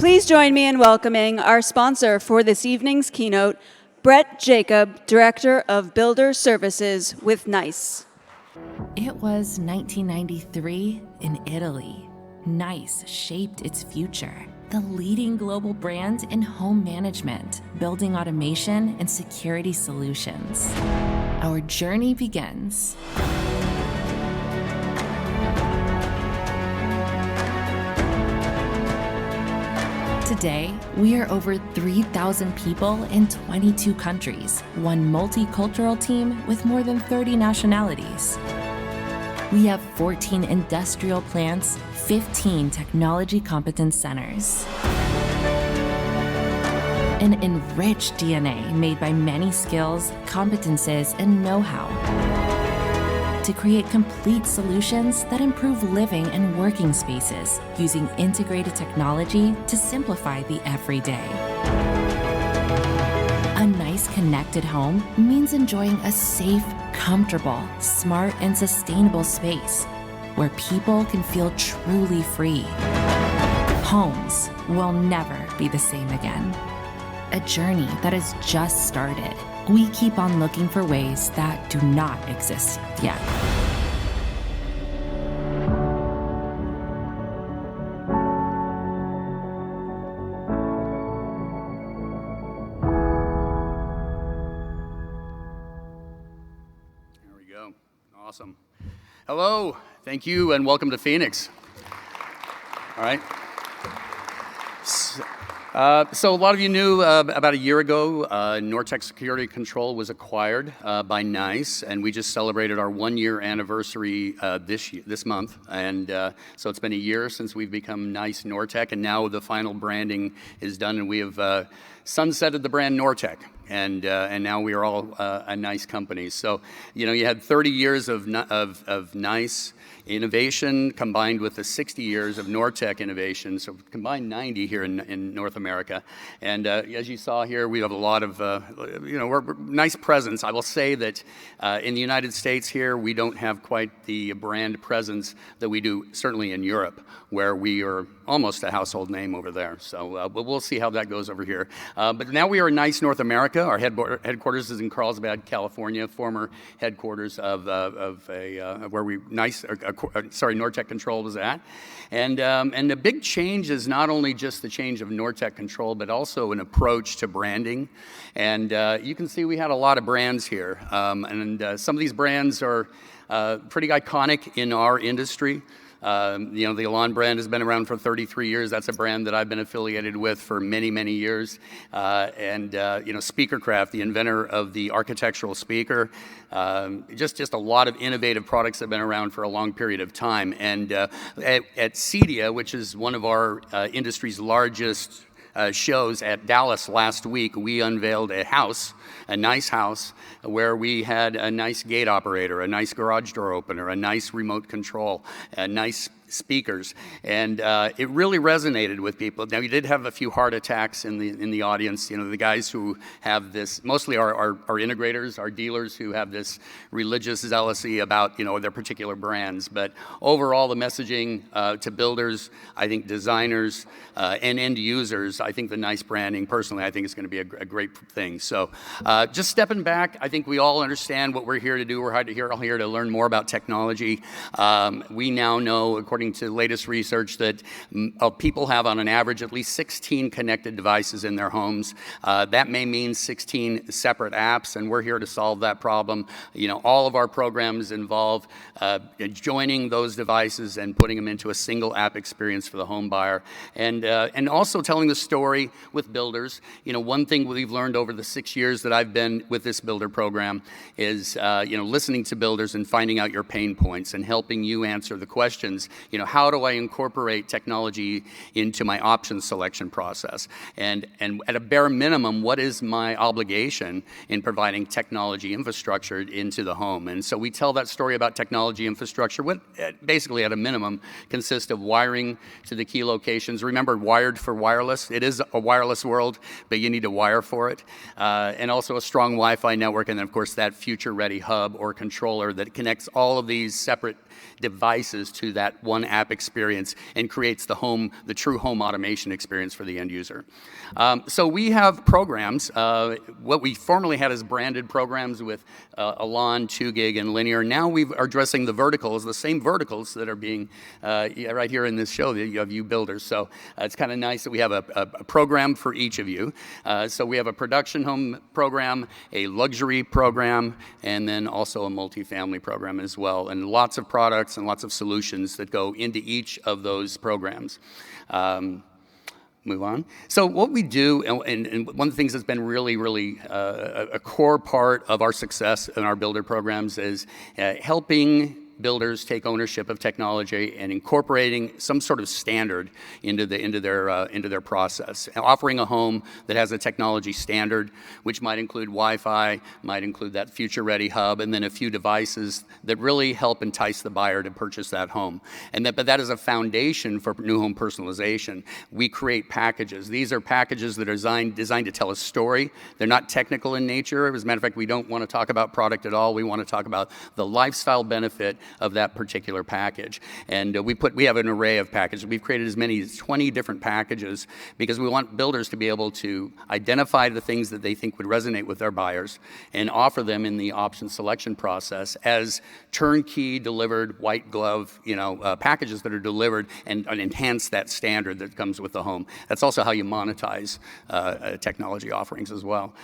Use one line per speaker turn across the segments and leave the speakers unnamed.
Please join me in welcoming our sponsor for this evening's keynote, Brett Jacob, Director of Builder Services with NICE.
It was 1993 in Italy. NICE shaped its future, the leading global brand in home management, building automation, and security solutions. Our journey begins. Today, we are over 3,000 people in 22 countries, one multicultural team with more than 30 nationalities. We have 14 industrial plants, 15 technology competence centers. An enriched DNA made by many skills, competences, and know-how to create complete solutions that improve living and working spaces using integrated technology to simplify the everyday. A nice connected home means enjoying a safe, comfortable, smart, and sustainable space where people can feel truly free. Homes will never be the same again. A journey that has just started. We keep on looking for ways that do not exist yet.
There we go. Awesome. Hello. Thank you, and welcome to Phoenix. All right. So a lot of you knew about a year ago, Nortec Security Control was acquired by NICE, and we just celebrated our 1-year anniversary this month. And so it's been a year since we've become NICE Nortec, and now the final branding is done, and we have sunsetted the brand Nortec. And now we are all a NICE company. So, you know, you had 30 years of NICE innovation combined with the 60 years of Nortec innovation, so combined 90 here in North America. And as you saw here, we have a lot of, we're nice presence. I will say that in the United States here, we don't have quite the brand presence that we do certainly in Europe, where we are almost a household name over there. So but we'll see how that goes over here. But now we are NICE North America. Our headquarters is in Carlsbad, California, former headquarters of where Nortec Control was at. And the big change is not only just the change of Nortec Control, but also an approach to branding. And you can see we had a lot of brands here. Some of these brands are pretty iconic in our industry. The Elan brand has been around for 33 years. That's a brand that I've been affiliated with for many, many years. Speakercraft, the inventor of the architectural speaker, just a lot of innovative products that have been around for a long period of time. And at CEDIA, which is one of our industry's largest shows at Dallas last week, we unveiled a NICE house, where we had a NICE gate operator, a NICE garage door opener, a NICE remote control, a NICE speakers, and it really resonated with people. Now, we did have a few heart attacks in the audience. You know, the guys who have this, mostly our integrators, our dealers who have this religious zealousy about their particular brands. But overall, the messaging to builders, I think designers and end users, I think the NICE branding, personally, I think is going to be a great thing. So, just stepping back, I think we all understand what we're here to do. We're all here to learn more about technology. We now know, according to the latest research, that people have on an average at least 16 connected devices in their homes. That may mean 16 separate apps, and we're here to solve that problem. All of our programs involve joining those devices and putting them into a single app experience for the home buyer, and also telling the story with builders. One thing we've learned over the 6 years that I've been with this builder program is listening to builders and finding out your pain points and helping you answer the questions. How do I incorporate technology into my option selection process? And at a bare minimum, what is my obligation in providing technology infrastructure into the home? And so we tell that story about technology infrastructure, what basically at a minimum consists of wiring to the key locations. Remember, wired for wireless. It is a wireless world, but you need to wire for it. And also a strong Wi-Fi network, and then of course that future-ready hub or controller that connects all of these separate devices to that one one app experience and creates the true home automation experience for the end user. So we have programs, what we formerly had as branded programs with Elan, 2GIG, and Linear. Now we are addressing the verticals, the same verticals that are being right here in this show of you builders. So it's kind of nice that we have a program for each of you. So we have a production home program, a luxury program, and then also a multifamily program as well. And lots of products and lots of solutions that go into each of those programs. Move on. So what we do, and one of the things that's been really, really a core part of our success in our builder programs is helping builders take ownership of technology and incorporating some sort of standard into their process. Offering a home that has a technology standard, which might include Wi-Fi, might include that future-ready hub, and then a few devices that really help entice the buyer to purchase that home. But that is a foundation for new home personalization. We create packages. These are packages that are designed to tell a story. They're not technical in nature. As a matter of fact, we don't want to talk about product at all. We want to talk about the lifestyle benefit of that particular package. And we have an array of packages. We've created as many as 20 different packages because we want builders to be able to identify the things that they think would resonate with their buyers and offer them in the option selection process as turnkey delivered white glove packages that are delivered and enhance that standard that comes with the home. That's also how you monetize technology offerings as well.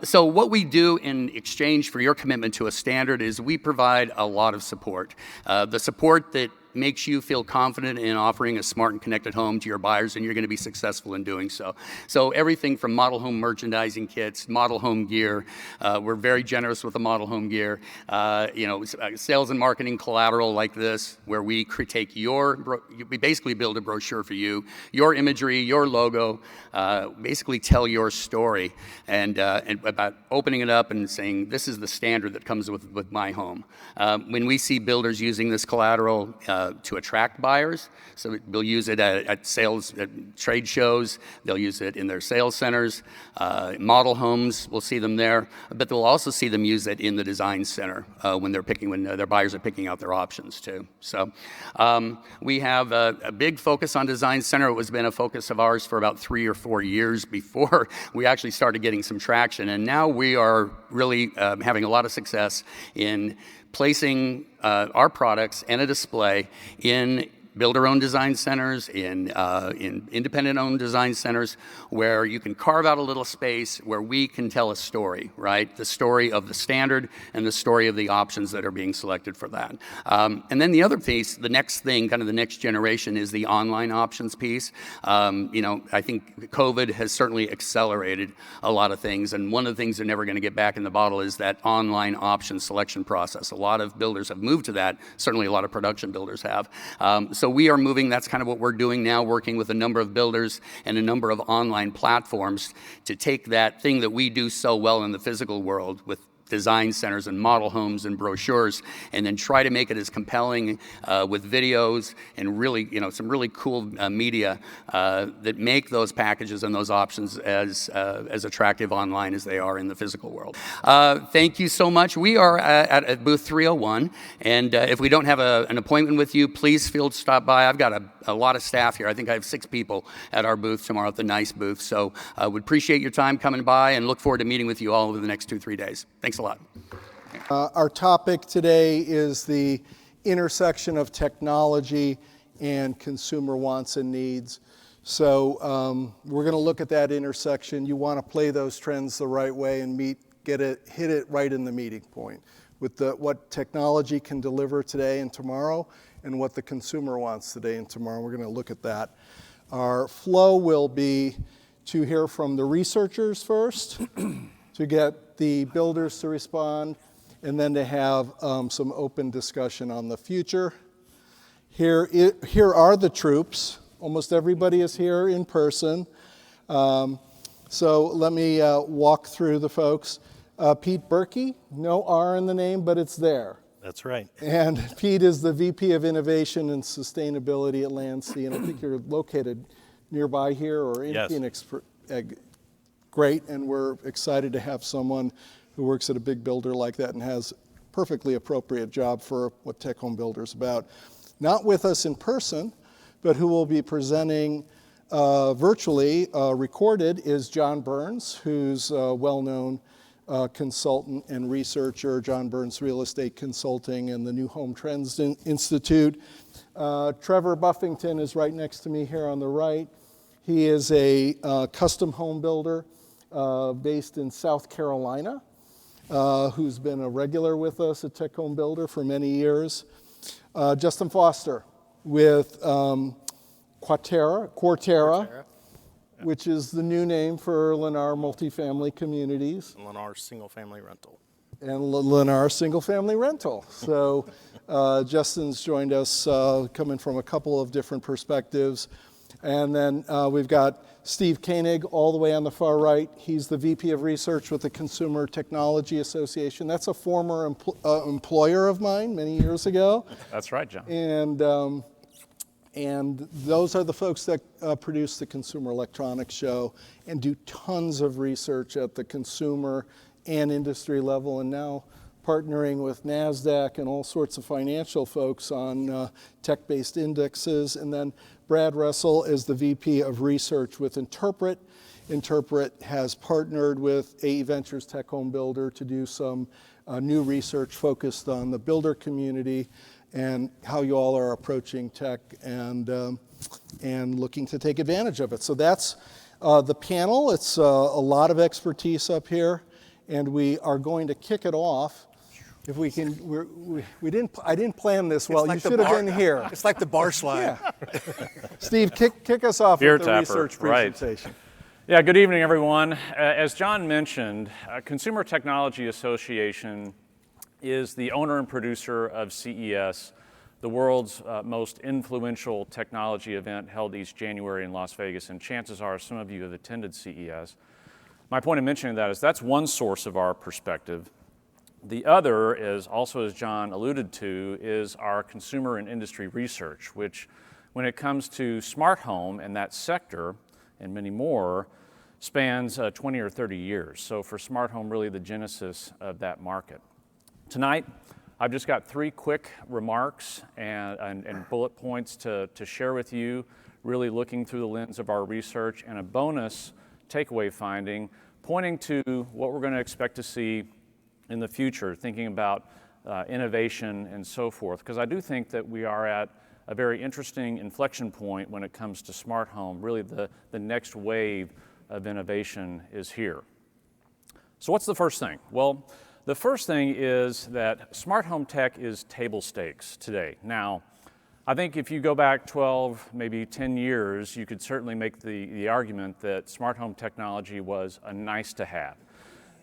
So what we do in exchange for your commitment to a standard is we provide a lot of support. The support that makes you feel confident in offering a smart and connected home to your buyers, and you're going to be successful in doing so. So everything from model home merchandising kits, model home gear. We're very generous with the model home gear. Sales and marketing collateral like this, where we basically build a brochure for you, your imagery, your logo, basically tell your story, and about opening it up and saying, this is the standard that comes with my home. When we see builders using this collateral to attract buyers, so they'll use it at sales, at trade shows, they'll use it in their sales centers, model homes, we'll see them there, but they'll also see them use it in the design center when their buyers are picking out their options too. So we have a big focus on design center. It has been a focus of ours for about 3 or 4 years before we actually started getting some traction, and now we are really having a lot of success in placing our products and a display in builder-owned design centers, in independent-owned design centers, where you can carve out a little space where we can tell a story, right? The story of the standard and the story of the options that are being selected for that. And then the other piece, the next thing, kind of the next generation, is the online options piece. I think COVID has certainly accelerated a lot of things, and one of the things they're never going to get back in the bottle is that online option selection process. A lot of builders have moved to that. Certainly a lot of production builders have. So we are moving, that's kind of what we're doing now, working with a number of builders and a number of online platforms to take that thing that we do so well in the physical world with design centers and model homes and brochures, and then try to make it as compelling with videos and really, some really cool media that make those packages and those options as attractive online as they are in the physical world. Thank you so much. We are at booth 301, and if we don't have an appointment with you, please feel to stop by. I've got a lot of staff here. I think I have 6 people at our booth tomorrow at the NICE booth, so I would appreciate your time coming by and look forward to meeting with you all over the next 2-3 days. Thanks a lot.
Our topic today is the intersection of technology and consumer wants and needs. So we're going to look at that intersection. You want to play those trends the right way and hit it right in the meeting point with what technology can deliver today and tomorrow and what the consumer wants today and tomorrow. We're going to look at that. Our flow will be to hear from the researchers first, to get the builders to respond, and then to have some open discussion on the future. Here are the troops. Almost everybody is here in person. So let me walk through the folks. Pete Berkey, no R in the name, but it's there.
That's right.
And Pete is the VP of Innovation and Sustainability at Landsea, and I think you're located nearby here or in
Yes.
Phoenix. Great, and we're excited to have someone who works at a big builder like that and has perfectly appropriate job for what TecHome Builder is about. not with us in person, but who will be presenting virtually, recorded, is John Burns, who's a well-known consultant and researcher, John Burns Real Estate Consulting and the New Home Trends Institute. Trevor Buffington is right next to me here on the right. He is a custom home builder based in South Carolina, who's been a regular with us at TecHome Builder for many years. Justin Foster with Quarterra, which is the new name for Lennar Multifamily Communities.
Lennar Single Family Rental.
And Lennar Single Family Rental. So Justin's joined us coming from a couple of different perspectives. And then we've got Steve Koenig all the way on the far right. He's the VP of Research with the Consumer Technology Association. That's a former employer of mine many years ago.
That's right, John.
And those are the folks that produce the Consumer Electronics Show and do tons of research at the consumer and industry level, and now partnering with NASDAQ and all sorts of financial folks on tech-based indexes. And then Brad Russell is the VP of Research with Interpret. Interpret has partnered with AE Ventures TecHome Builder to do some new research focused on the builder community and how you all are approaching tech and looking to take advantage of it. So that's the panel. It's a lot of expertise up here, and we are going to kick it off. If we can, I didn't plan this well. You should have been here.
It's like the bar slide.
Yeah. Steve, kick us off
Beer
with the
tapper,
research
right.
presentation.
Yeah, good evening, everyone. As John mentioned, Consumer Technology Association is the owner and producer of CES, the world's most influential technology event held each January in Las Vegas, and chances are some of you have attended CES. My point in mentioning that is that's one source of our perspective. The other is also, as John alluded to, is our consumer and industry research, which when it comes to smart home and that sector and many more, spans 20 or 30 years. So for smart home, really the genesis of that market. Tonight, I've just got 3 quick remarks and bullet points to share with you, really looking through the lens of our research, and a bonus takeaway finding pointing to what we're going to expect to see in the future, thinking about innovation and so forth, because I do think that we are at a very interesting inflection point when it comes to smart home. Really the next wave of innovation is here. So what's the first thing? Well, the first thing is that smart home tech is table stakes today. Now, I think if you go back 12, maybe 10 years, you could certainly make the argument that smart home technology was a nice to have.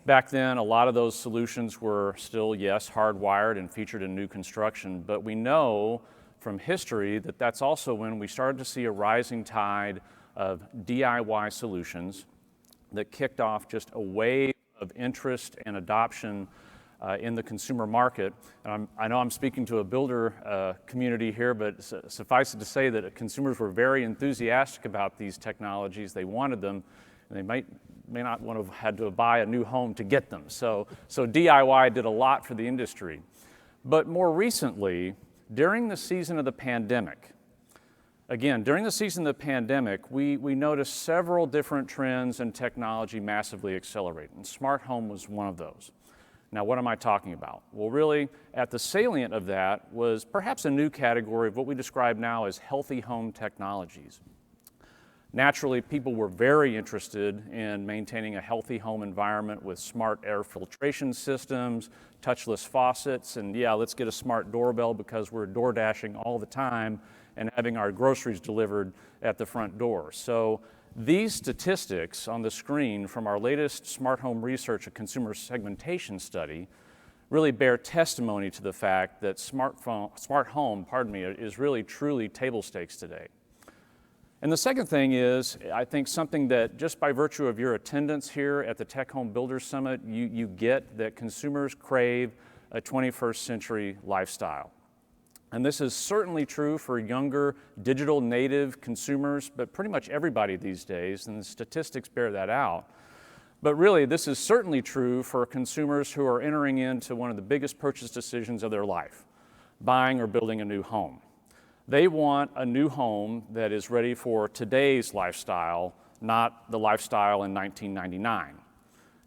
Back then, a lot of those solutions were still, yes, hardwired and featured in new construction, but we know from history that that's also when we started to see a rising tide of DIY solutions that kicked off just a wave of interest and adoption in the consumer market. And I know I'm speaking to a builder community here, but suffice it to say that consumers were very enthusiastic about these technologies. They wanted them, and they may not want to have had to buy a new home to get them. So DIY did a lot for the industry. But more recently, during the season of the pandemic, we noticed several different trends and technology massively accelerate, and smart home was one of those. Now, what am I talking about? Well, really, at the salient of that was perhaps a new category of what we describe now as healthy home technologies. Naturally, people were very interested in maintaining a healthy home environment with smart air filtration systems, touchless faucets, and yeah, let's get a smart doorbell because we're door dashing all the time and having our groceries delivered at the front door. So these statistics on the screen from our latest smart home research, a consumer segmentation study, really bear testimony to the fact that smart home is really truly table stakes today. And the second thing is, I think something that just by virtue of your attendance here at the TecHome Builders Summit, you get that consumers crave a 21st century lifestyle. And this is certainly true for younger digital native consumers, but pretty much everybody these days, and the statistics bear that out. But really, this is certainly true for consumers who are entering into one of the biggest purchase decisions of their life, buying or building a new home. They want a new home that is ready for today's lifestyle, not the lifestyle in 1999.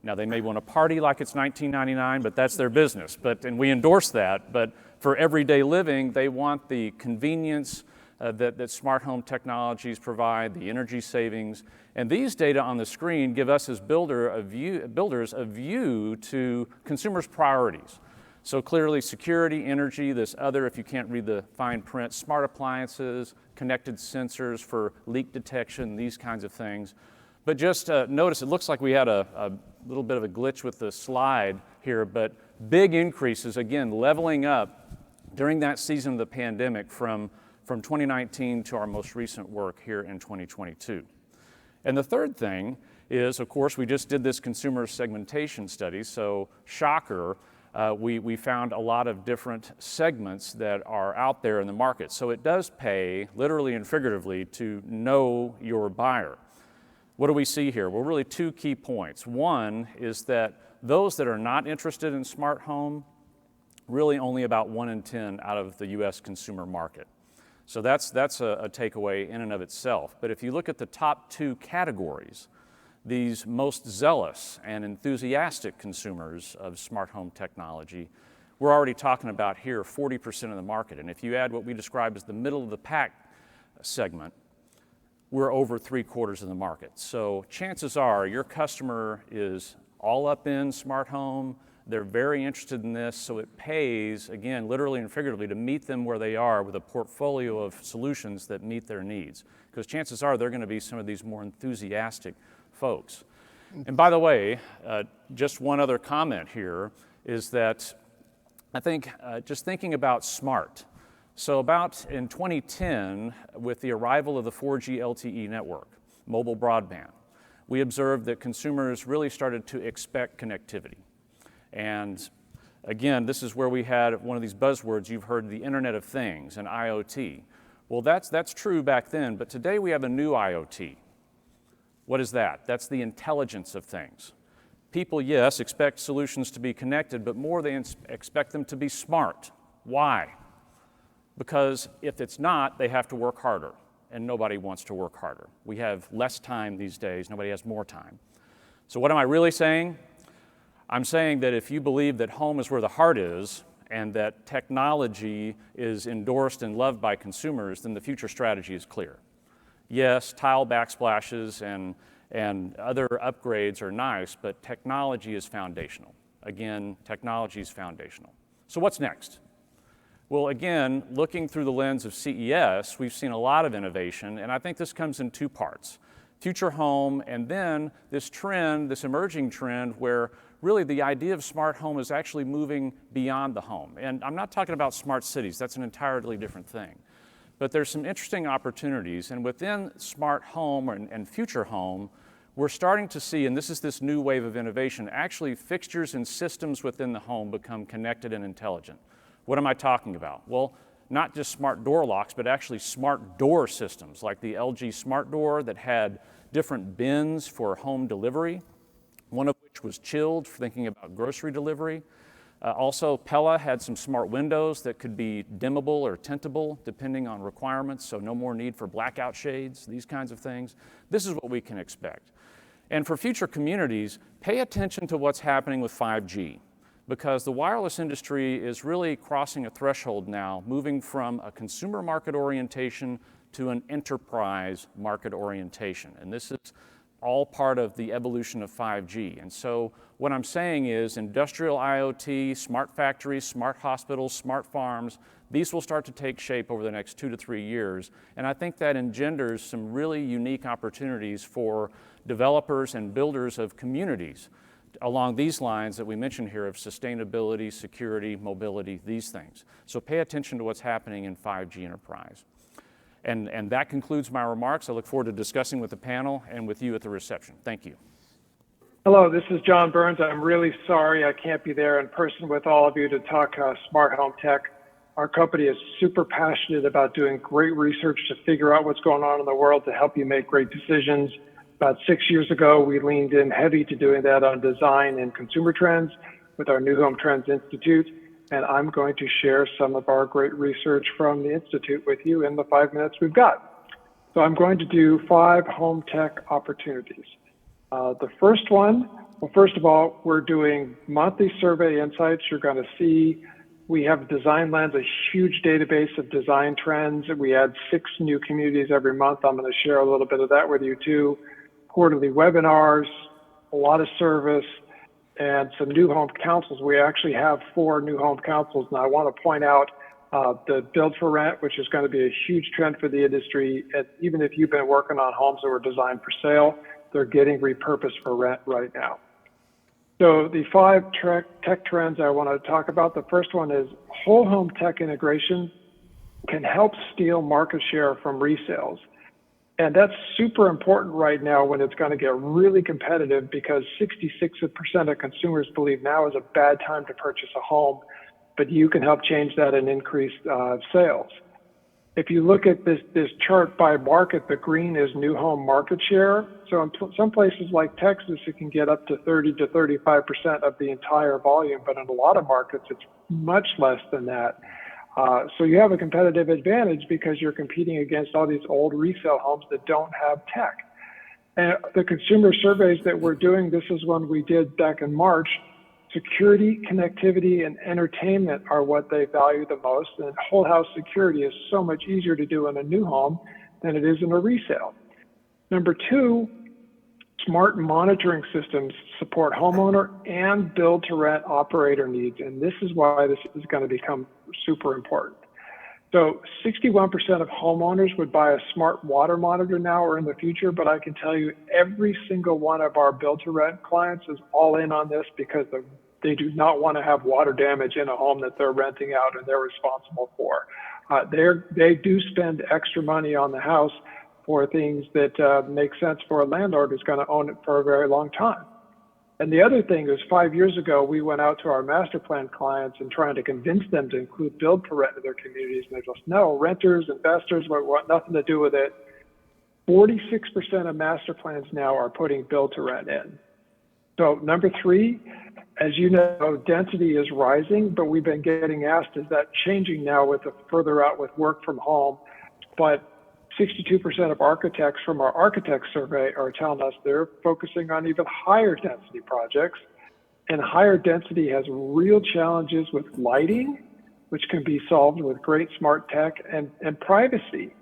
Now, they may want to party like it's 1999, but that's their business. And we endorse that. But for everyday living, they want the convenience that smart home technologies provide, the energy savings. And these data on the screen give us as builders a view to consumers' priorities. So clearly, security, energy, this other, if you can't read the fine print, smart appliances, connected sensors for leak detection, these kinds of things. But just notice, it looks like we had a little bit of a glitch with the slide here, but big increases, again, leveling up during that season of the pandemic from 2019 to our most recent work here in 2022. And the third thing is, of course, we just did this consumer segmentation study, so shocker, we found a lot of different segments that are out there in the market. So it does pay, literally and figuratively, to know your buyer. What do we see here? Well, really two key points. One is that those that are not interested in smart home, really only about 1 in 10 out of the US consumer market. So that's a takeaway in and of itself. But if you look at the top two categories, these most zealous and enthusiastic consumers of smart home technology, we're already talking about here 40% of the market. And if you add what we describe as the middle of the pack segment, we're over 3/4 of the market. So chances are your customer is all up in smart home. They're very interested in this, so it pays, again, literally and figuratively, to meet them where they are with a portfolio of solutions that meet their needs. Because chances are they're going to be some of these more enthusiastic folks. And by the way, just one other comment here is that I think just thinking about smart. So about in 2010, with the arrival of the 4G LTE network, mobile broadband, we observed that consumers really started to expect connectivity. And again, this is where we had one of these buzzwords you've heard, the Internet of Things and IoT. Well, that's true back then, but today we have a new IoT. What is that? That's the intelligence of things. People, yes, expect solutions to be connected, but more they expect them to be smart. Why? Because if it's not, they have to work harder, and nobody wants to work harder. We have less time these days, nobody has more time. So what am I really saying? I'm saying that if you believe that home is where the heart is, and that technology is endorsed and loved by consumers, then the future strategy is clear. Yes, tile backsplashes and other upgrades are nice, but technology is foundational. Again, technology is foundational. So what's next? Well, again, looking through the lens of CES, we've seen a lot of innovation, and I think this comes in two parts. Future home, and then this trend, this emerging trend where really the idea of smart home is actually moving beyond the home. And I'm not talking about smart cities, that's an entirely different thing. But there's some interesting opportunities, and within smart home and future home, we're starting to see, and this is this new wave of innovation, actually fixtures and systems within the home become connected and intelligent. What am I talking about? Well, not just smart door locks, but actually smart door systems, like the LG Smart Door that had different bins for home delivery, one of which was chilled, for thinking about grocery delivery. Also, Pella had some smart windows that could be dimmable or tintable depending on requirements, so no more need for blackout shades, these kinds of things. This is what we can expect. And for future communities, pay attention to what's happening with 5G, because the wireless industry is really crossing a threshold now, moving from a consumer market orientation to an enterprise market orientation. And this is all part of the evolution of 5G. And so what I'm saying is industrial IoT, smart factories, smart hospitals, smart farms, these will start to take shape over the next 2 to 3 years. And I think that engenders some really unique opportunities for developers and builders of communities along these lines that we mentioned here of sustainability, security, mobility, these things. So pay attention to what's happening in 5G enterprise. And that concludes my remarks. I look forward to discussing with the panel and with you at the reception. Thank you.
Hello, this is John Burns. I'm really sorry I can't be there in person with all of you to talk smart home tech. Our company is super passionate about doing great research to figure out what's going on in the world to help you make great decisions. About 6 years ago, we leaned in heavy to doing that on design and consumer trends with our New Home Trends Institute. and I'm going to share some of our great research from the Institute with you in the 5 minutes we've got. So I'm going to do 5 home tech opportunities. The first one, well, first of all, we're doing monthly survey insights. You're going to see we have Design Lens, a huge database of design trends. We add 6 new communities every month. I'm going to share a little bit of that with you too. Quarterly webinars, a lot of service, and some new home councils. We actually have 4 new home councils. And I want to point out the build for rent, which is going to be a huge trend for the industry. And even if you've been working on homes that were designed for sale, they're getting repurposed for rent right now. So the 5 tech trends I want to talk about, the first one is whole home tech integration can help steal market share from resales. And that's super important right now when it's going to get really competitive, because 66% of consumers believe now is a bad time to purchase a home, but you can help change that and increase sales. If you look at this chart by market, the green is new home market share. So in some places like Texas, it can get up to 30 to 35% of the entire volume, but in a lot of markets, it's much less than that. So you have a competitive advantage because you're competing against all these old resale homes that don't have tech. And the consumer surveys that we're doing, this is one we did back in March. Security, connectivity, and entertainment are what they value the most. And whole house security is so much easier to do in a new home than it is in a resale. Number 2, smart monitoring systems support homeowner and build to rent operator needs. And this is why this is going to become super important. So 61% of homeowners would buy a smart water monitor now or in the future, but I can tell you every single one of our build to rent clients is all in on this because they do not want to have water damage in a home that they're renting out and they're responsible for. They do spend extra money on the house for things that make sense for a landlord who's going to own it for a very long time. And the other thing is 5 years ago, we went out to our master plan clients and trying to convince them to include build to rent in their communities. And they're just, no, renters, investors want nothing to do with it. 46% of master plans now are putting build to rent in. So number 3, as you know, density is rising, but we've been getting asked, is that changing now with the further out with work from home? But 62% of architects from our architect survey are telling us they're focusing on even higher density projects. And higher density has real challenges with lighting, which can be solved with great smart tech, and privacy.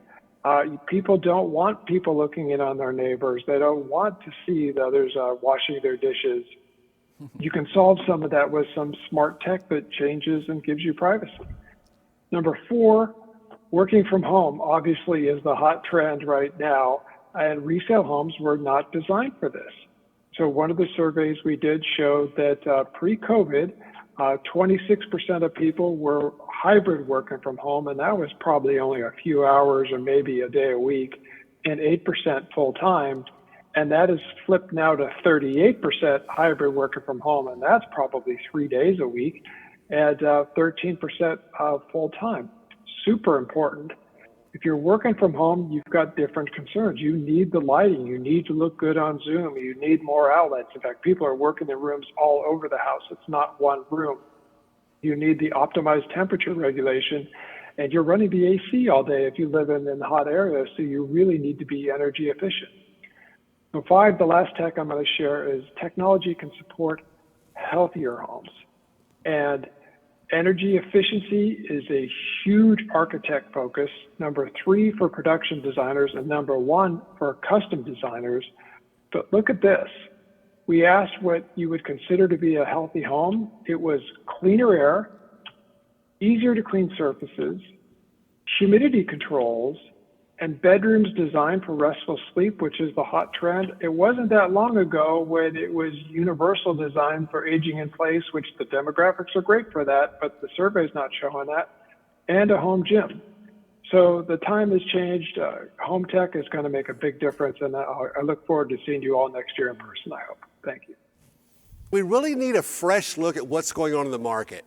People don't want people looking in on their neighbors. They don't want to see the others washing their dishes. You can solve some of that with some smart tech that changes and gives you privacy. Number 4, working from home obviously is the hot trend right now, and resale homes were not designed for this. So one of the surveys we did showed that pre-COVID, 26% of people were hybrid working from home, and that was probably only a few hours or maybe a day a week, and 8% full-time. And that has flipped now to 38% hybrid working from home, and that's probably 3 days a week, and 13% full-time. Super important. If you're working from home, you've got different concerns. You need the lighting. You need to look good on Zoom. You need more outlets. In fact, people are working in rooms all over the house. It's not one room. You need the optimized temperature regulation, and you're running the AC all day if you live in hot areas, so you really need to be energy efficient. So 5, the last tech I'm going to share is technology can support healthier homes. And energy efficiency is a huge architect focus, number 3 for production designers, and number 1 for custom designers. But look at this. We asked what you would consider to be a healthy home. It was cleaner air, easier to clean surfaces, humidity controls, and bedrooms designed for restful sleep, which is the hot trend. It wasn't that long ago when it was universal design for aging in place, which the demographics are great for that, but the survey's not showing that, and a home gym. So the time has changed. Home tech is going to make a big difference, and I look forward to seeing you all next year in person, I hope. Thank you.
We really need a fresh look at what's going on in the market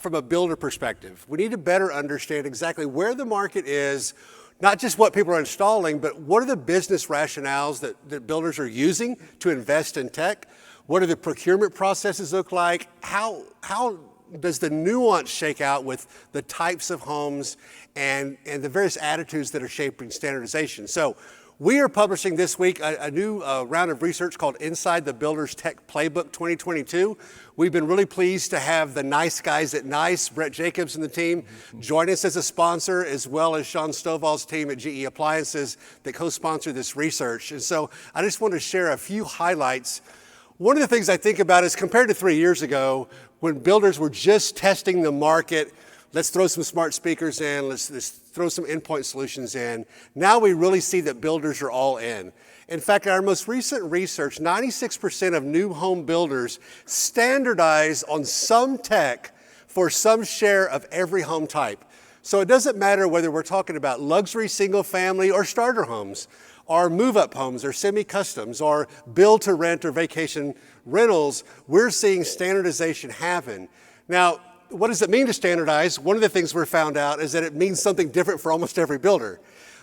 from a builder perspective. We need to better understand exactly where the market is, not just what people are installing, but what are the business rationales that builders are using to invest in tech? What do the procurement processes look like? How does the nuance shake out with the types of homes and the various attitudes that are shaping standardization? So we are publishing this week a new round of research called Inside the Builder's Tech Playbook 2022. We've been really pleased to have the nice guys at NICE, Brett Jacobs and the team, join us as a sponsor, as well as Sean Stovall's team at GE Appliances that co-sponsor this research. And so I just want to share a few highlights. One of the things I think about is compared to 3 years ago, when builders were just testing the market, let's throw some smart speakers in, let's throw some endpoint solutions in. Now we really see that builders are all in. In fact, in our most recent research, 96% of new home builders standardize on some tech for some share of every home type. So it doesn't matter whether we're talking about luxury single family or starter homes, or move-up homes, or semi-customs, or build-to-rent or vacation rentals, we're seeing standardization happen. Now, what does it mean to standardize? One of the things we're found out is that it means something different for almost every builder.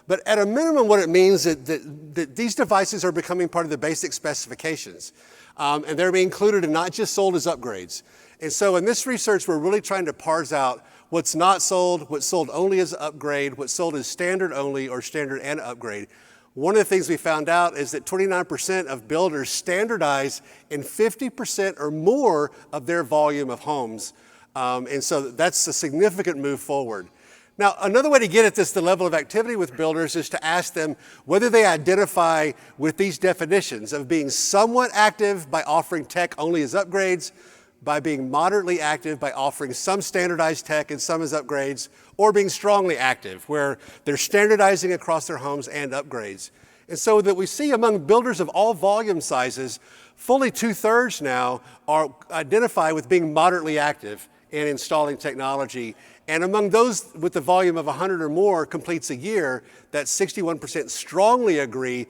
But at a minimum, what it means is that these devices are becoming part of the basic specifications. And they're being included and not just sold as upgrades. And so in this research, we're really trying to parse out what's not sold, what's sold only as an upgrade, what's sold as standard only or standard and upgrade. One of the things we found out is that 29% of builders standardize in 50% or more of their volume of homes. And so that's a significant move forward. Now, another way to get at this, the level of activity with builders, is to ask them whether they identify with these definitions of being somewhat active by offering tech only as upgrades, by being moderately active by offering some standardized tech and some as upgrades, or being strongly active, where they're standardizing across their homes and upgrades. And so that we see among builders of all volume sizes, fully 2/3 now are identified with being moderately active in installing technology. And among those with the volume of 100 or more completes a year, that 61% strongly agree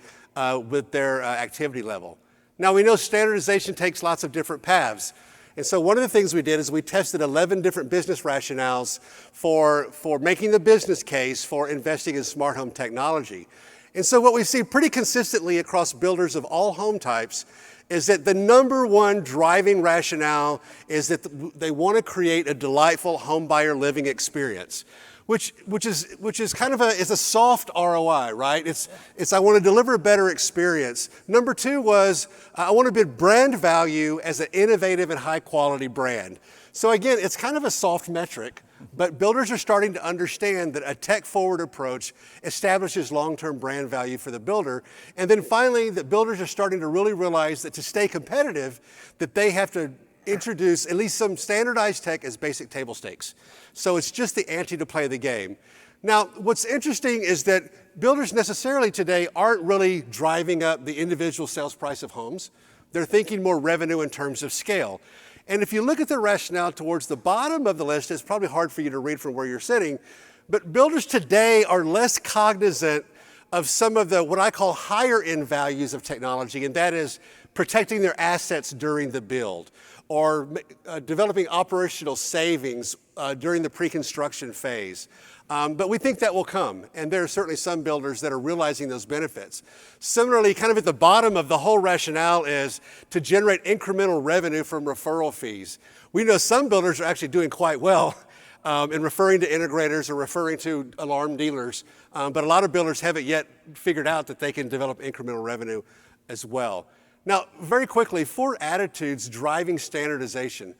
with their activity level. Now we know standardization takes lots of different paths. And so one of the things we did is we tested 11 different business rationales for making the business case for investing in smart home technology. And so what we see pretty consistently across builders of all home types is that the number one driving rationale is that they want to create a delightful home buyer living experience, which is kind of it's a soft ROI, right? It's I want to deliver a better experience. Number two was I want to build brand value as an innovative and high quality brand. So again, it's kind of a soft metric, but builders are starting to understand that a tech-forward approach establishes long-term brand value for the builder. And then finally, that builders are starting to really realize that to stay competitive, that they have to introduce at least some standardized tech as basic table stakes. So it's just the ante to play the game. Now, what's interesting is that builders necessarily today aren't really driving up the individual sales price of homes. They're thinking more revenue in terms of scale. And if you look at the rationale towards the bottom of the list, it's probably hard for you to read from where you're sitting, but builders today are less cognizant of some of the what I call higher end values of technology, and that is protecting their assets during the build, or developing operational savings during the pre-construction phase. But we think that will come, and there are certainly some builders that are realizing those benefits. Similarly, kind of at the bottom of the whole rationale is to generate incremental revenue from referral fees. We know some builders are actually doing quite well in referring to integrators or referring to alarm dealers, but a lot of builders haven't yet figured out that they can develop incremental revenue as well. Now, very quickly, 4 attitudes driving standardization.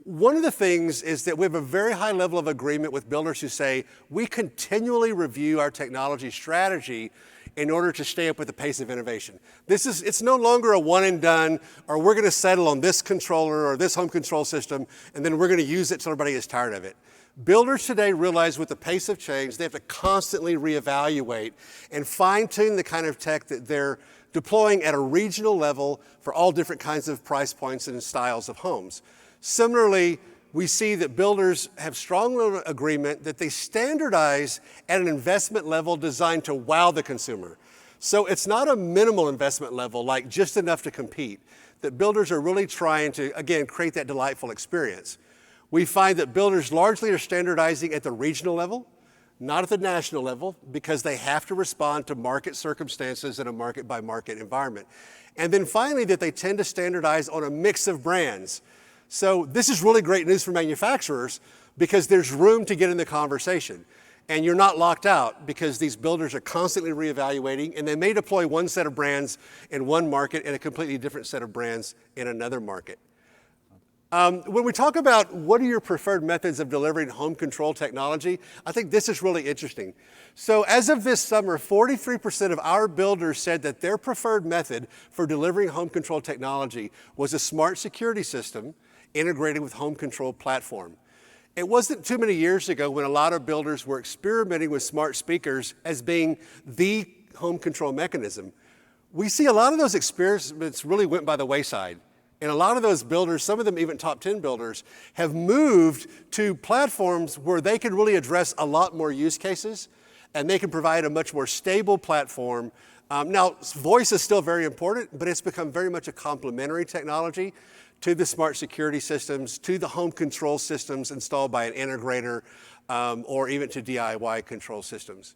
One of the things is that we have a very high level of agreement with builders who say we continually review our technology strategy in order to stay up with the pace of innovation. It's no longer a one and done, or we're going to settle on this controller or this home control system, and then we're going to use it till everybody gets tired of it. Builders today realize with the pace of change, they have to constantly reevaluate and fine-tune the kind of tech that they're deploying at a regional level for all different kinds of price points and styles of homes. Similarly, we see that builders have strong agreement that they standardize at an investment level designed to wow the consumer. So it's not a minimal investment level, like just enough to compete, that builders are really trying to, again, create that delightful experience. We find that builders largely are standardizing at the regional level, not at the national level, because they have to respond to market circumstances in a market-by-market environment. And then finally, that they tend to standardize on a mix of brands. So this is really great news for manufacturers because there's room to get in the conversation. And you're not locked out because these builders are constantly reevaluating, and they may deploy one set of brands in one market and a completely different set of brands in another market. When we talk about what are your preferred methods of delivering home control technology, I think this is really interesting. So as of this summer, 43% of our builders said that their preferred method for delivering home control technology was a smart security system integrated with home control platform. It wasn't too many years ago when a lot of builders were experimenting with smart speakers as being the home control mechanism. We see a lot of those experiments really went by the wayside. And a lot of those builders, some of them even top 10 builders, have moved to platforms where they can really address a lot more use cases and they can provide a much more stable platform. Now, voice is still very important, but it's become very much a complementary technology to the smart security systems, to the home control systems installed by an integrator, or even to DIY control systems.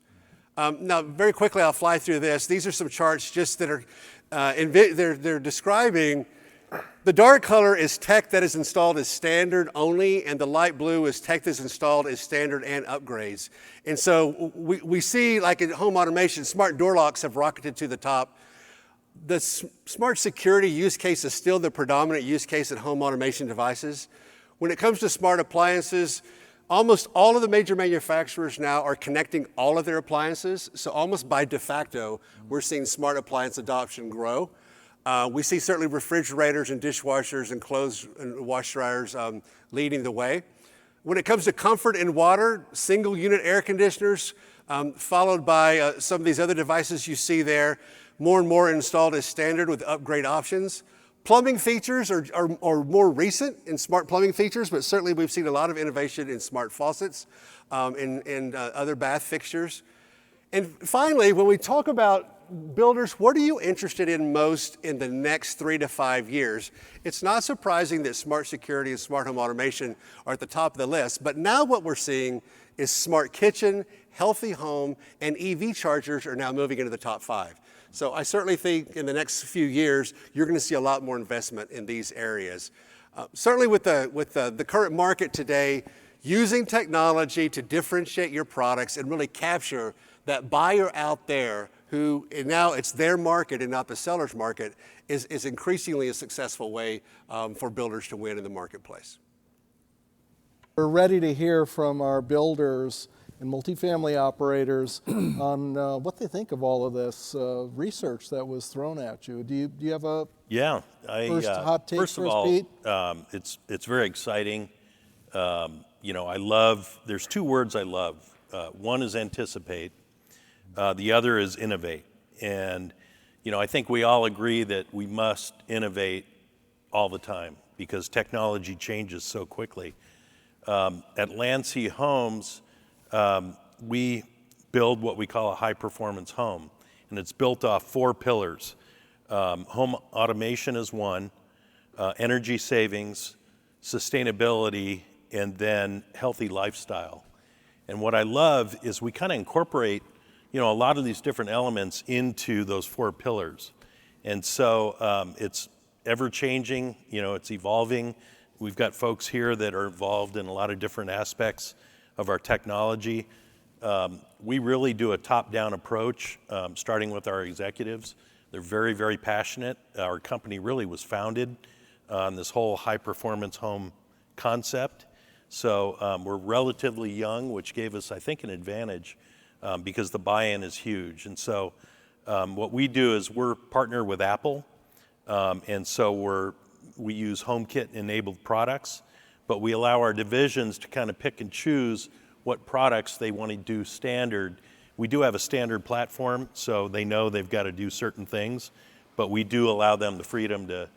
Now, very quickly, I'll fly through this. These are some charts just that are, they're describing. The dark color is tech that is installed as standard only, and the light blue is tech that's installed as standard and upgrades. And so we see, like in home automation, smart door locks have rocketed to the top. The smart security use case is still the predominant use case in home automation devices. When it comes to smart appliances, almost all of the major manufacturers now are connecting all of their appliances. So almost by de facto, we're seeing smart appliance adoption grow. We see certainly refrigerators and dishwashers and clothes and wash dryers leading the way. When it comes to comfort and water, single unit air conditioners, followed by some of these other devices you see there, more and more installed as standard with upgrade options. Plumbing features are more recent in smart plumbing features, but certainly we've seen a lot of innovation in smart faucets and other bath fixtures. And finally, when we talk about builders, what are you interested in most in the next 3 to 5 years? It's not surprising that smart security and smart home automation are at the top of the list, but now what we're seeing is smart kitchen, healthy home, and EV chargers are now moving into the top 5. So I certainly think in the next few years, you're going to see a lot more investment in these areas. Certainly with the current market today, using technology to differentiate your products and really capture that buyer out there who, and now it's their market and not the seller's market, is increasingly a successful way for builders to win in the marketplace.
We're ready to hear from our builders and multifamily operators on what they think of all of this research that was thrown at you. Do you have a first hot take
first of
for us,
all,
Pete?
it's very exciting. There's 2 words I love. One is anticipate. The other is innovate. And, I think we all agree that we must innovate all the time because technology changes so quickly. At Landsea Homes, we build what we call a high-performance home, and it's built off 4 pillars. Home automation is one, energy savings, sustainability, and then healthy lifestyle. And what I love is we kind of incorporate a lot of these different elements into those 4 pillars. And so it's ever-changing, it's evolving. We've got folks here that are involved in a lot of different aspects of our technology. We really do a top-down approach, starting with our executives. They're very, very passionate. Our company really was founded on this whole high-performance home concept. So we're relatively young, which gave us, I think, an advantage because the buy-in is huge. And so what we do is we're partnered with Apple, and so we use HomeKit-enabled products, but we allow our divisions to kind of pick and choose what products they want to do standard. We do have a standard platform, so they know they've got to do certain things, but we do allow them the freedom to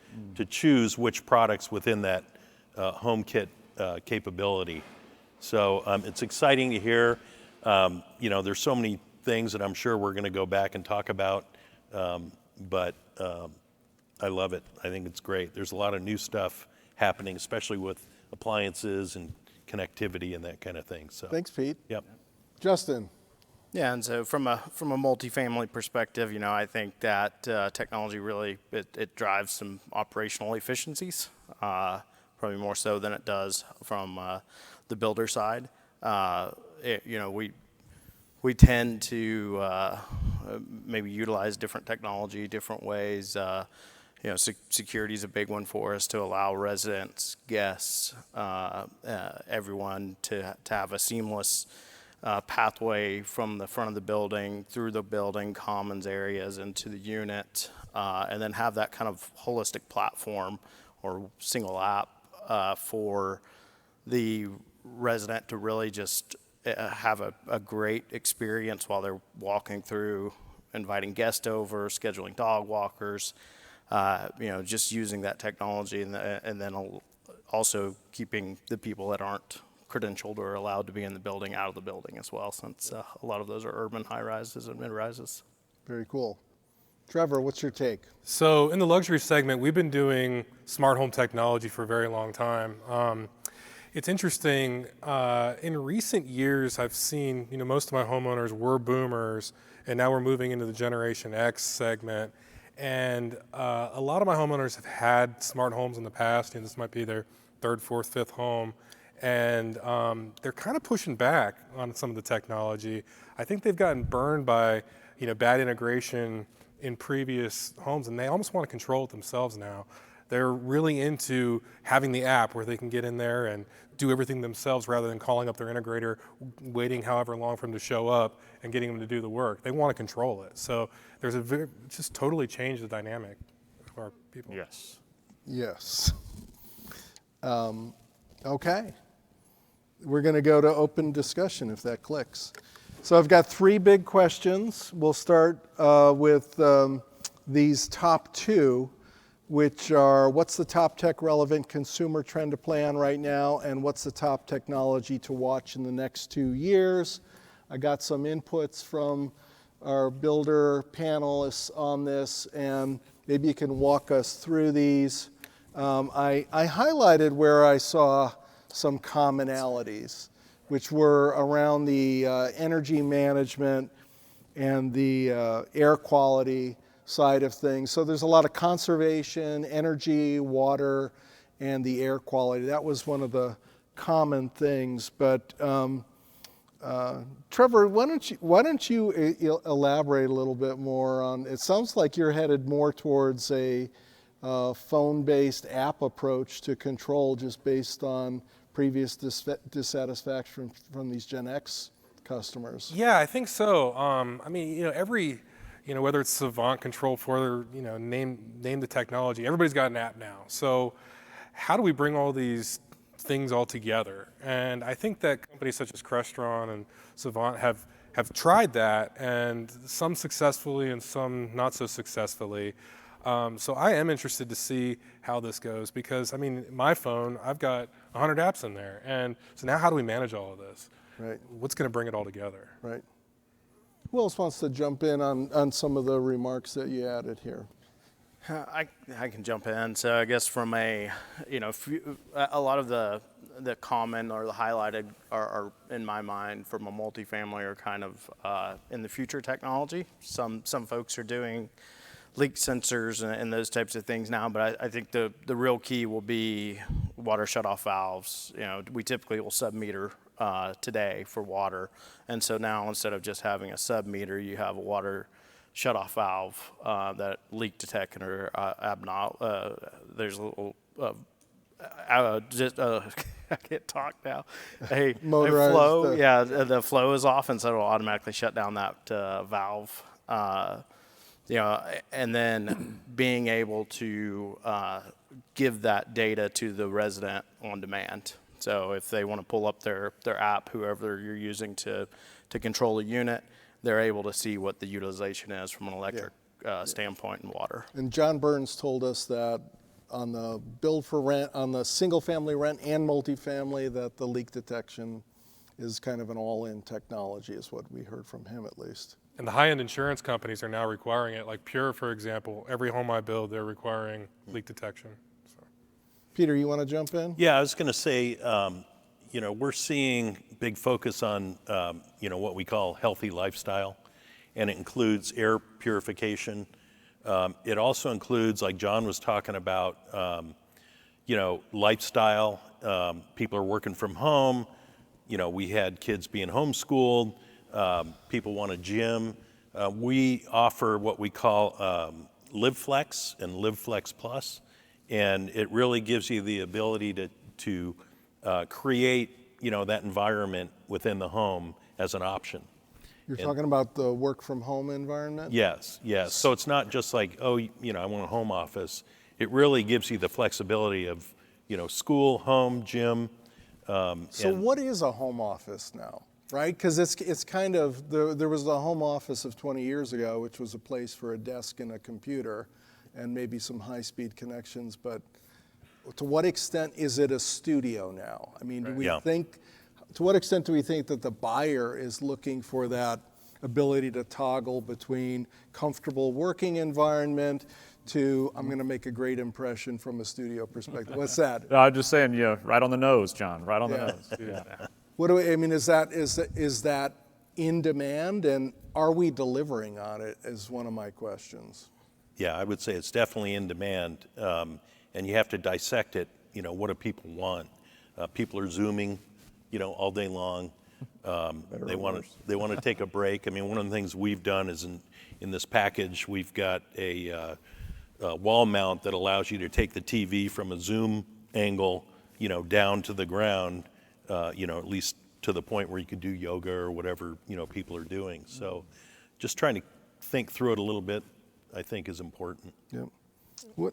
choose which products within that HomeKit capability. So it's exciting to hear. There's so many things that I'm sure we're going to go back and talk about, but I love it. I think it's great. There's a lot of new stuff happening, especially with appliances and connectivity and that kind of thing. So
Thanks, Pete.
Yep.
Justin.
Yeah, and so from a multifamily perspective, I think that technology really it drives some operational efficiencies. probably more so than it does from the builder side. We tend to maybe utilize different technology, different ways. Security is a big one for us to allow residents, guests, everyone to have a seamless pathway from the front of the building, through the building, commons areas, into the unit, and then have that kind of holistic platform or single app for the resident to really just have a great experience while they're walking through, inviting guests over, scheduling dog walkers, just using that technology, and then also keeping the people that aren't credentialed or allowed to be in the building out of the building as well, since a lot of those are urban high-rises and mid-rises.
Very cool. Trevor, what's your take?
So in the luxury segment, we've been doing smart home technology for a very long time. It's interesting, in recent years, I've seen, most of my homeowners were boomers, and now we're moving into the Generation X segment. And a lot of my homeowners have had smart homes in the past, this might be their third, fourth, fifth home. And they're kind of pushing back on some of the technology. I think they've gotten burned by, bad integration in previous homes, and they almost want to control it themselves now. They're really into having the app where they can get in there and do everything themselves rather than calling up their integrator, waiting however long for them to show up and getting them to do the work. They want to control it. So just totally changed the dynamic of our people.
Yes.
Yes. Okay. We're going to go to open discussion if that clicks. So I've got three big questions. We'll start with these top two, which are what's the top tech relevant consumer trend to play on right now, and what's the top technology to watch in the next 2 years. I got some inputs from our builder panelists on this, and maybe you can walk us through these. I highlighted where I saw some commonalities, which were around the energy management and the air quality side of things. So there's a lot of conservation, energy, water, and the air quality. That was one of the common things. But Trevor, why don't you elaborate a little bit more on? It sounds like you're headed more towards a phone-based app approach to control, just based on previous dissatisfaction from these Gen X customers.
Yeah, I think so. Whether it's Savant Control for, name the technology, everybody's got an app now. So how do we bring all these things all together? And I think that companies such as Crestron and Savant have tried that, and some successfully and some not so successfully. So I am interested to see how this goes, because my phone, I've got 100 apps in there, and so now how do we manage all of this?
Right.
What's going to bring it all together?
Right. Who else wants to jump in on some of the remarks that you added here?
I can jump in. So I guess from a lot of the common or the highlighted are in my mind from a multifamily are kind of in the future technology. Some folks are doing leak sensors and those types of things now, but I think the real key will be water shutoff valves. We typically will sub-meter today for water, and so now instead of just having a sub-meter, you have a water shutoff valve that leak detector there's a little I can't talk now. A flow, the flow is off, and so it'll automatically shut down that valve. And then being able to give that data to the resident on demand. So if they want to pull up their app, whoever you're using to control a unit, they're able to see what the utilization is from an electric standpoint in water.
And John Burns told us that on the build for rent, on the single family rent and multifamily, that the leak detection is kind of an all-in technology, is what we heard from him at least.
And the high-end insurance companies are now requiring it. Like Pure, for example, every home I build, they're requiring leak detection. So.
Peter, you want to jump in?
Yeah, I was going to say, we're seeing big focus on, what we call healthy lifestyle, and it includes air purification. It also includes, like John was talking about, lifestyle. People are working from home. We had kids being homeschooled. People want a gym. We offer what we call Live Flex and Live Flex Plus, and it really gives you the ability to create that environment within the home as an option.
You're talking about the work from home environment?
Yes. So it's not just like, I want a home office. It really gives you the flexibility of, school, home, gym.
So what is a home office now, right? Because it's kind of, there was the home office of 20 years ago, which was a place for a desk and a computer and maybe some high-speed connections, but to what extent is it a studio now? I mean, do we think, to what extent do we think that the buyer is looking for that ability to toggle between comfortable working environment to, I'm going to make a great impression from a studio perspective? What's that?
I'm just saying, right on the nose, John, right on the nose. Yeah.
What do we, I mean, is that in demand, and are we delivering on it, is one of my questions.
Yeah, I would say it's definitely in demand, and you have to dissect it. What do people want? People are Zooming, all day long. They want to take a break. I mean, one of the things we've done is in this package, we've got a wall mount that allows you to take the TV from a zoom angle, down to the ground, at least to the point where you could do yoga or whatever, people are doing. So just trying to think through it a little bit, I think, is important.
Yep. I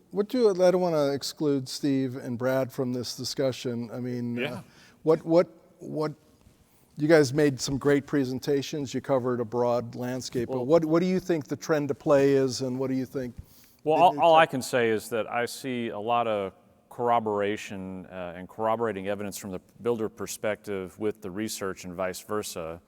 don't want to exclude Steve and Brad from this discussion. I mean, what you guys made some great presentations. You covered a broad landscape, but what do you think the trend to play is, and what do you think?
Well, all I can say is that I see a lot of corroboration and corroborating evidence from the builder perspective with the research and vice versa.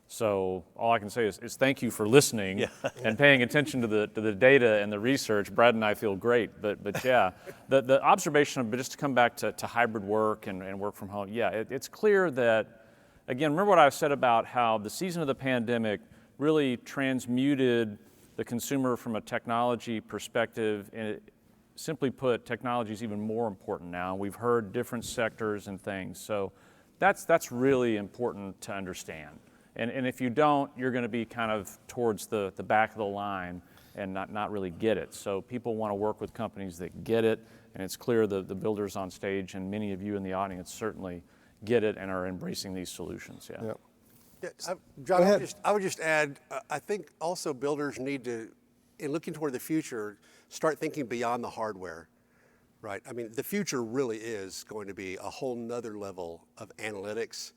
So all I can say is thank you for listening and paying attention to the data and the research. Brad and I feel great, but yeah, the observation, but just to come back to hybrid work and work from home, it's clear that, again, remember what I said about how the season of the pandemic really transmuted the consumer from a technology perspective, and simply put, technology is even more important now. We've heard different sectors and things, so that's really important to understand. And if you don't, you're going to be kind of towards the back of the line and not really get it. So people want to work with companies that get it, and it's clear the builders on stage and many of you in the audience certainly get it and are embracing these solutions.
Yep.
John, I would just add, I think also builders need to, in looking toward the future, start thinking beyond the hardware, right? I mean, the future really is going to be a whole nother level of analytics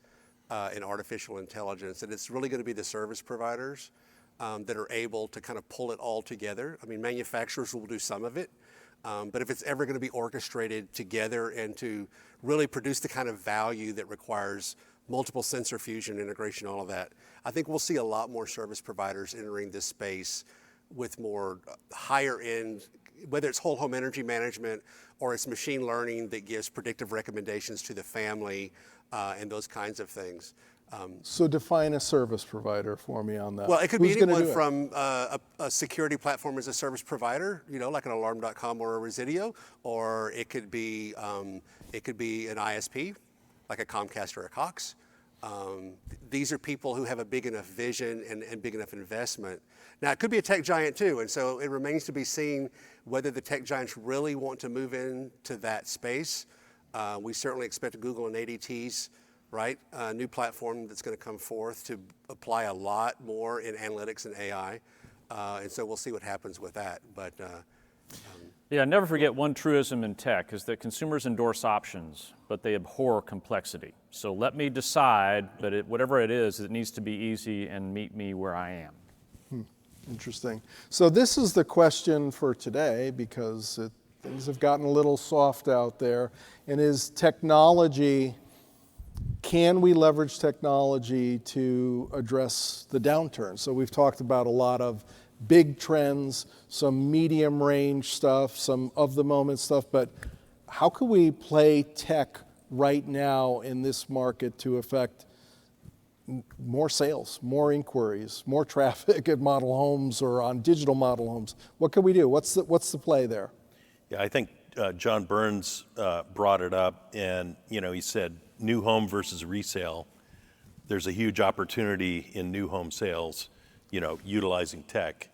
and artificial intelligence, and it's really going to be the service providers that are able to kind of pull it all together. I mean, manufacturers will do some of it, but if it's ever going to be orchestrated together and to really produce the kind of value that requires multiple sensor fusion, integration, all of that, I think we'll see a lot more service providers entering this space with more higher end, whether it's whole home energy management or it's machine learning that gives predictive recommendations to the family and those kinds of things.
So define a service provider for me on that.
Well, it could be anyone from a security platform as a service provider, like an Alarm.com or a Resideo, or it could be an ISP, like a Comcast or a Cox. These are people who have a big enough vision and big enough investment. Now, it could be a tech giant too, and so it remains to be seen whether the tech giants really want to move into that space. We certainly expect Google and ADT's new platform that's going to come forth to apply a lot more in analytics and AI, and so we'll see what happens with that. But
never forget one truism in tech is that consumers endorse options, but they abhor complexity. So let me decide, but whatever it is, it needs to be easy and meet me where I am.
Interesting. So this is the question for today, because things have gotten a little soft out there. And is technology, can we leverage technology to address the downturn? So we've talked about a lot of big trends, some medium range stuff, some of the moment stuff, but how can we play tech right now in this market to affect more sales, more inquiries, more traffic at model homes or on digital model homes? What can we do? What's the play there?
Yeah, I think John Burns brought it up, and he said new home versus resale. There's a huge opportunity in new home sales, utilizing tech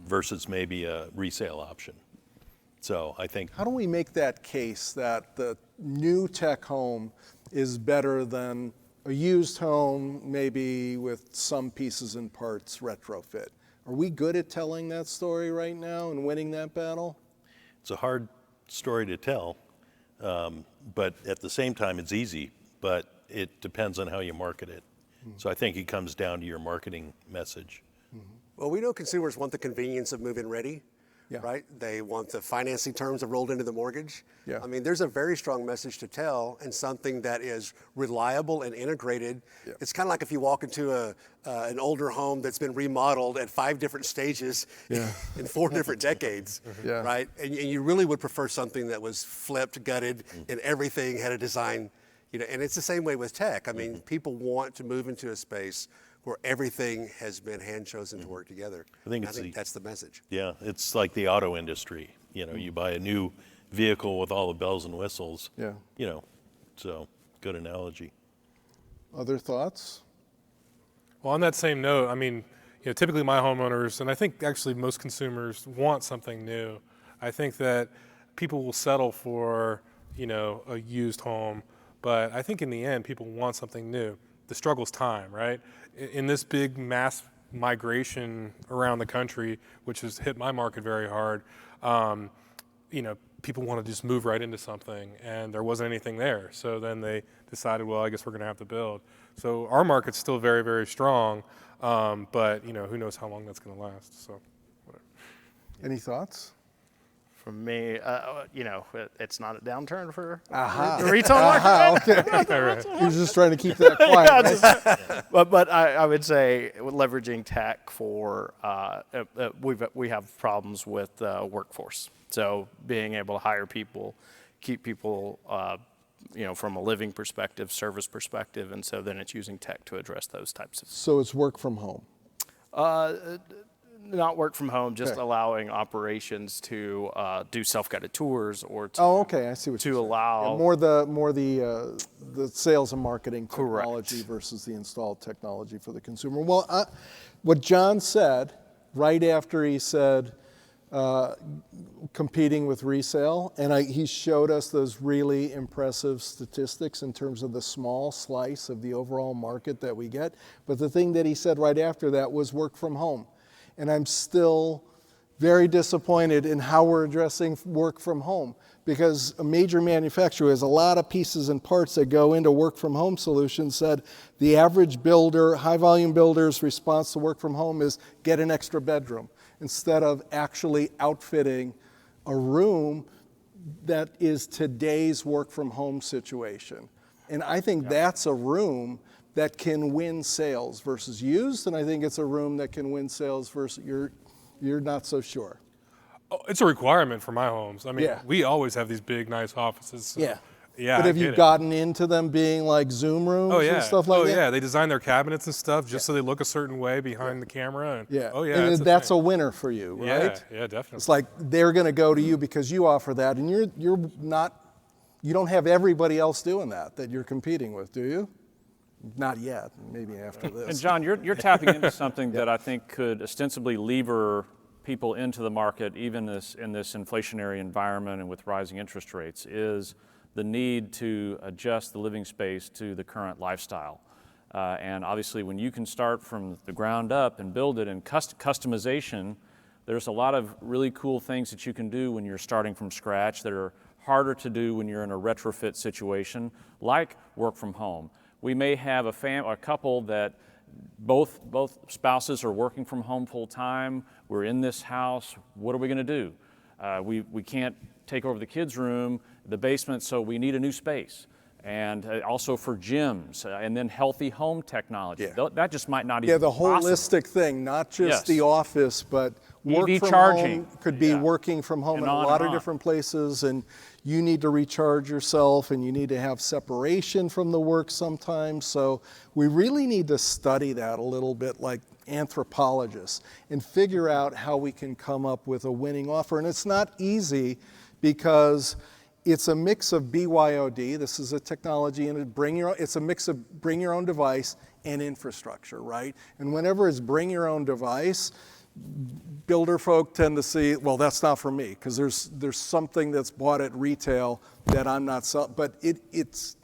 versus maybe a resale option. So I think.
How do we make that case that the new tech home is better than a used home, maybe with some pieces and parts retrofit? Are we good at telling that story right now and winning that battle?
It's a hard story to tell, but at the same time, it's easy, but it depends on how you market it. So I think it comes down to your marketing message.
Well, we know consumers want the convenience of move-in ready,
Yeah.
right? They want the financing terms of rolled into the mortgage.
Yeah.
I mean, there's a very strong message to tell, and something that is reliable and integrated.
Yeah.
It's kind of like if you walk into an older home that's been remodeled at 5 different stages in 4 different decades,
Yeah.
right? And you really would prefer something that was flipped, gutted, and everything had a design. And it's the same way with tech. I mean, people want to move into a space where everything has been hand chosen to work together.
I think
that's the message.
Yeah, it's like the auto industry. You buy a new vehicle with all the bells and whistles.
Yeah.
So good analogy.
Other thoughts?
Well, on that same note, I mean, typically my homeowners, and I think actually most consumers want something new. I think that people will settle for, a used home, but I think in the end, people want something new. The struggle's time, right? In this big mass migration around the country, which has hit my market very hard, people want to just move right into something, and there wasn't anything there. So then they decided, well, I guess we're going to have to build. So our market's still very, very strong, but who knows how long that's going to last. So, whatever.
Any thoughts?
For me, it's not a downturn for
Aha.
the retail market.
Okay. He was just trying to keep that quiet. Right?
But I would say leveraging tech for we have problems with workforce. So being able to hire people, keep people, from a living perspective, service perspective, and so then it's using tech to address those types of.
So it's work from home.
Not work from home, just
Okay.
allowing operations to do self-guided tours or to,
Oh, okay. I see what you're saying.
allow
Yeah, more the sales and marketing technology
Correct.
versus the installed technology for the consumer. Well, what John said right after he said competing with resale, and he showed us those really impressive statistics in terms of the small slice of the overall market that we get. But the thing that he said right after that was work from home. And I'm still very disappointed in how we're addressing work from home, because a major manufacturer has a lot of pieces and parts that go into work from home solutions. Said the average builder, high volume builder's response to work from home is get an extra bedroom, instead of actually outfitting a room that is today's work from home situation. And I think that's a room that can win sales versus used, and I think it's a room that can win sales versus you're not so sure.
Oh, it's a requirement for my homes. I mean,
Yeah.
we always have these big, nice offices. So,
Yeah.
Yeah.
But
I
have you
get it.
gotten into them being like Zoom rooms
Oh yeah.
and stuff like
oh
that?
yeah. They design their cabinets and stuff just so they look a certain way behind the camera. And,
Yeah.
Oh yeah.
And that's
thing.
a winner for you, right?
Yeah. Yeah. Definitely.
It's like they're going to go to you because you offer that, and you're not. You don't have everybody else doing that you're competing with, do you? Not yet. Maybe after this.
And John, you're tapping into something that I think could ostensibly lever people into the market, even in this inflationary environment and with rising interest rates, is the need to adjust the living space to the current lifestyle. And obviously, when you can start from the ground up and build it in customization, there's a lot of really cool things that you can do when you're starting from scratch that are harder to do when you're in a retrofit situation, like work from home. We may have a couple that both spouses are working from home full time. We're in this house. What are we going to do? We can't take over the kids' room, the basement, so we need a new space. And also for gyms, and then healthy home technology.
Yeah.
That just might not even
the
be possible.
holistic thing, not just
Yes.
the office, but work
EV
from
charging.
home could be
Yeah.
working from home
And
in a
on
lot
and
of
on.
different places, and you need to recharge yourself, and you need to have separation from the work sometimes. So we really need to study that a little bit like anthropologists and figure out how we can come up with a winning offer. And it's not easy because it's a mix of BYOD. This is a technology, and it's a mix of bring your own device and infrastructure, right? And whenever it's bring your own device, builder folk tend to see, well, that's not for me, because there's something that's bought at retail that I'm not selling. But it's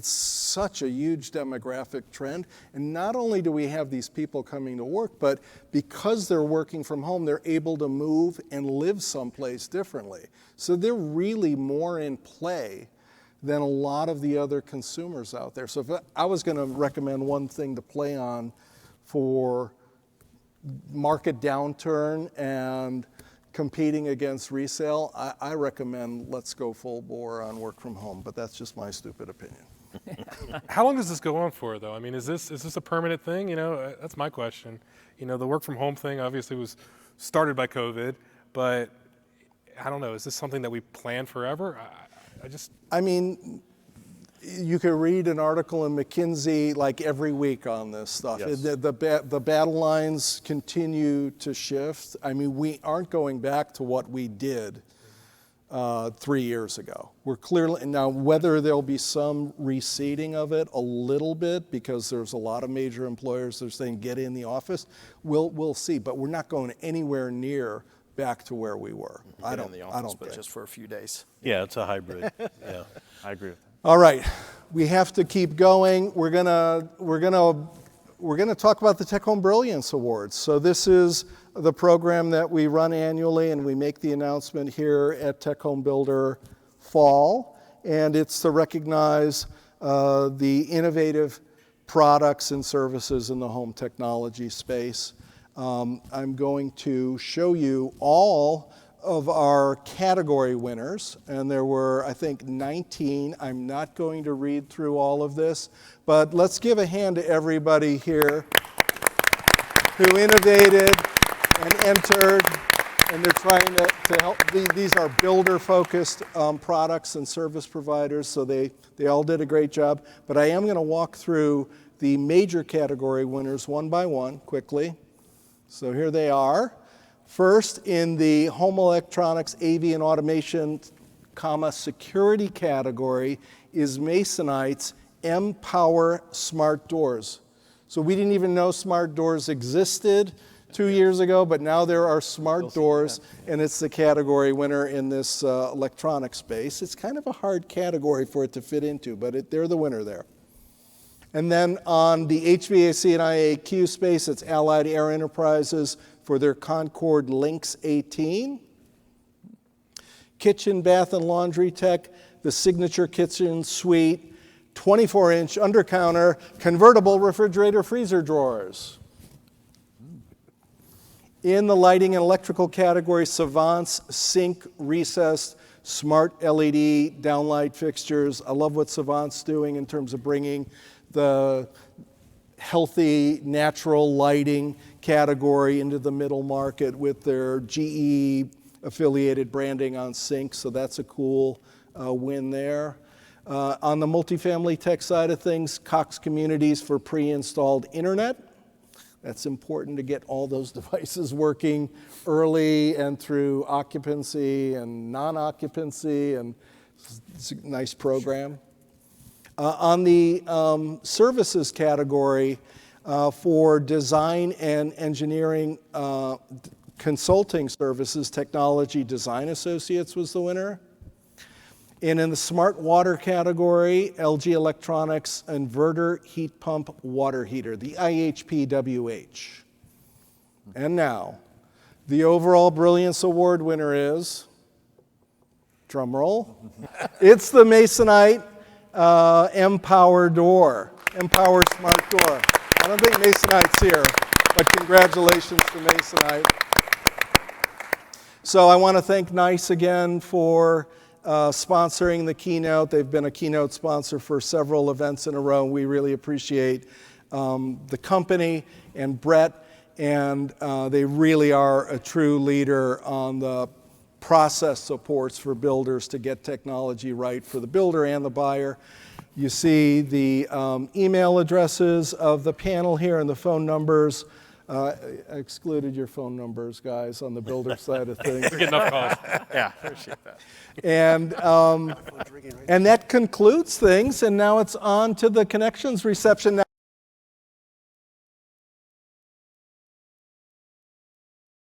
such a huge demographic trend. And not only do we have these people coming to work, but because they're working from home, they're able to move and live someplace differently. So they're really more in play than a lot of the other consumers out there. So if I was going to recommend one thing to play on for market downturn and competing against resale, I recommend let's go full bore on work from home, but that's just my stupid opinion.
How long does this go on for, though? I mean, is this a permanent thing? You know, that's my question. You know, the work from home thing obviously was started by COVID, but I don't know, is this something that we plan forever? I mean, you could read an article in McKinsey like every week on this stuff.
Yes.
The battle lines continue to shift. I mean, we aren't going back to what we did 3 years ago. We're clearly, now whether there'll be some receding of it a little bit, because there's a lot of major employers that are saying get in the office, we'll see, but we're not going anywhere near back to where we were. I don't
but
think.
just for a few days.
Yeah, it's a hybrid. Yeah.
I agree with that.
All right, we have to keep going. We're gonna talk about the TecHome Brilliance Awards. So this is the program that we run annually, and we make the announcement here at TecHome Builder Fall, and it's to recognize the innovative products and services in the home technology space. I'm going to show you all of our category winners, and there were, I think, 19. I'm not going to read through all of this, but let's give a hand to everybody here who innovated and entered, and they're trying to help. These are builder-focused products and service providers, so they all did a great job. But I am going to walk through the major category winners one by one quickly. So here they are. First, in the home electronics, AV, and automation, security category is Masonite's M-Power Smart Doors. So we didn't even know smart doors existed 2 years ago, but now there are smart doors, and it's the category winner in this electronic space. It's kind of a hard category for it to fit into, but they're the winner there. And then on the HVAC and IAQ space, it's Allied Air Enterprises for their Concord Lynx 18. Kitchen, bath, and laundry tech, the Signature Kitchen Suite, 24-inch under-counter convertible refrigerator freezer drawers. In the lighting and electrical category, Savant's Sync Recessed Smart LED downlight fixtures. I love what Savant's doing in terms of bringing the healthy, natural lighting category into the middle market with their GE affiliated branding on Sync, so that's a cool win there. On the multifamily tech side of things, Cox Communities for pre-installed internet. That's important to get all those devices working early and through occupancy and non-occupancy, and it's a nice program. On the services category, for design and engineering consulting services, Technology Design Associates was the winner. And in the smart water category, LG Electronics Inverter Heat Pump Water Heater, the IHPWH. And now, the overall Brilliance Award winner is, drum roll, it's the Masonite M-Power Door, M-Power Smart Door. I don't think Masonite's here, but congratulations to Masonite. So I want to thank NICE again for sponsoring the Keynote. They've been a Keynote sponsor for several events in a row. We really appreciate the company and Brett, and they really are a true leader on the process supports for builders to get technology right for the builder and the buyer. You see the email addresses of the panel here and the phone numbers I excluded your phone numbers, guys, on the builder side of things.
Get enough calls.
Yeah, appreciate that.
And that concludes things, and now it's on to the connections reception. Now,